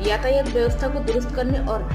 यातायात व्यवस्था को दुरुस्त करने और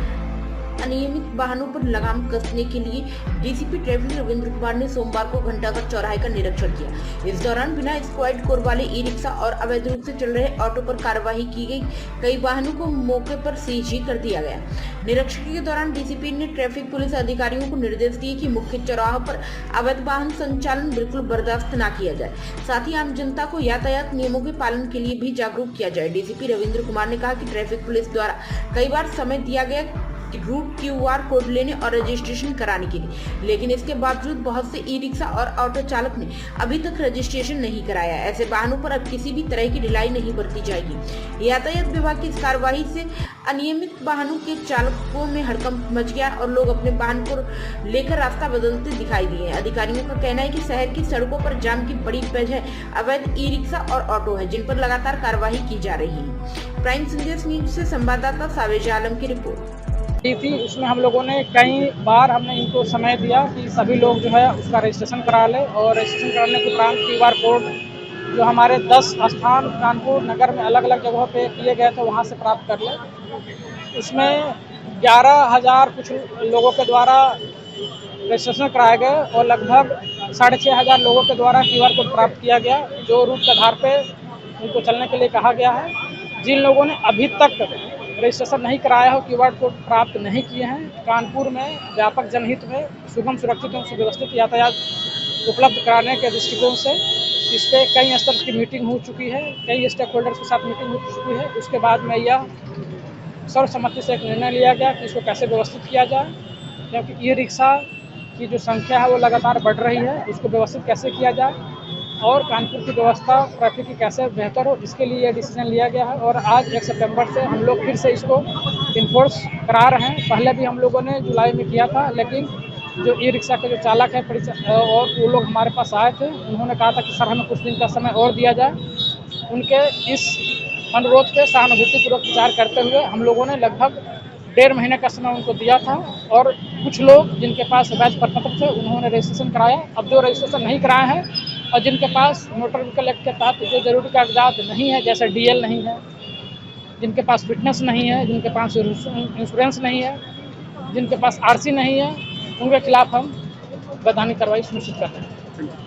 अनियमित वाहनों पर लगाम कसने के लिए डीसीपी ट्रैफिक रविंद्र कुमार ने सोमवार को घंटाघर चौराहे का निरीक्षण किया। इस दौरान बिना स्क्वाड कोड वाले ई रिक्शा और अवैध रूप से चल रहे ऑटो पर कार्रवाई की गई। कई वाहनों को मौके पर सीज कर दिया गया। निरीक्षण के दौरान डीसीपी ने ट्रैफिक पुलिस अधिकारियों को निर्देश दिए कि मुख्य चौराहों पर अवैध वाहन संचालन बिल्कुल बर्दाश्त न किया जाए। साथ ही आम जनता को यातायात नियमों के पालन के लिए भी जागरूक किया जाए। डीसीपी रविंद्र कुमार ने कहा कि ट्रैफिक पुलिस द्वारा कई बार समय दिया गया रूट QR कोड लेने और रजिस्ट्रेशन कराने के लिए, लेकिन इसके बावजूद बहुत से ई रिक्शा और ऑटो चालक ने अभी तक रजिस्ट्रेशन नहीं कराया। ऐसे वाहनों पर अब किसी भी तरह की ढिलाई नहीं बरती जाएगी। यातायात विभाग की इस कार्रवाई से अनियमित वाहनों के चालकों में हड़कंप मच गया और लोग अपने वाहन को लेकर रास्ता बदलते दिखाई दिए। अधिकारियों का कहना है कि शहर की सड़कों पर जाम की बड़ी वजह अवैध ई रिक्शा और ऑटो है, जिन पर लगातार कार्रवाई की जा रही है। प्राइम संदेश न्यूज से संवाददाता सावेज आलम की रिपोर्ट थी। उसमें हम लोगों ने कई बार हमने इनको समय दिया कि सभी लोग जो है उसका रजिस्ट्रेशन करा लें और रजिस्ट्रेशन कराने के उपरांत QR कोड जो हमारे 10 स्थान कानपुर नगर में अलग अलग जगहों पे किए गए थे वहाँ से प्राप्त कर लें। उसमें 11,000 कुछ लोगों के द्वारा रजिस्ट्रेशन कराए गए और लगभग 6,500 लोगों के द्वारा QR कोड प्राप्त किया गया, जो रूट के आधार पर उनको चलने के लिए कहा गया है। जिन लोगों ने अभी तक रजिस्ट्रेशन नहीं कराया हो, QR कोड प्राप्त नहीं किए हैं, कानपुर में व्यापक जनहित में सुगम, सुरक्षित एवं सुव्यवस्थित यातायात उपलब्ध कराने के दृष्टिकोण से इस पर कई स्तर की मीटिंग हो चुकी है, कई स्टेक होल्डर्स के साथ मीटिंग हो चुकी है। उसके बाद में यह सर्वसम्मति से एक निर्णय लिया गया कि इसको कैसे व्यवस्थित किया जाए, क्योंकि ई रिक्शा की जो संख्या है वो लगातार बढ़ रही है। उसको व्यवस्थित कैसे किया जाए और कानपुर की व्यवस्था ट्रैफिक की कैसे बेहतर हो, इसके लिए ये डिसीजन लिया गया है। और आज 1 सितंबर से हम लोग फिर से इसको इन्फोर्स करा रहे हैं। पहले भी हम लोगों ने जुलाई में किया था, लेकिन जो ई रिक्शा के जो चालक है और वो लोग हमारे पास आए थे, उन्होंने कहा था कि सर हमें कुछ दिन का समय और दिया जाए। उनके इस अनुरोध पे सहानुभूतिपूर्वक विचार करते हुए हम लोगों ने लगभग 1.5 महीने का समय उनको दिया था और कुछ लोग जिनके पास वैध प्रपत्र थे उन्होंने रजिस्ट्रेशन कराया। अब जो रजिस्ट्रेशन नहीं कराए हैं और जिनके पास मोटर व्हीकल एक्ट के तहत जो जरूरी कागजात नहीं है, जैसे DL नहीं है, जिनके पास फिटनेस नहीं है, जिनके पास इंश्योरेंस नहीं है, जिनके पास RC नहीं है, उनके खिलाफ हम वैधानिक कार्रवाई सुनिश्चित करते हैं।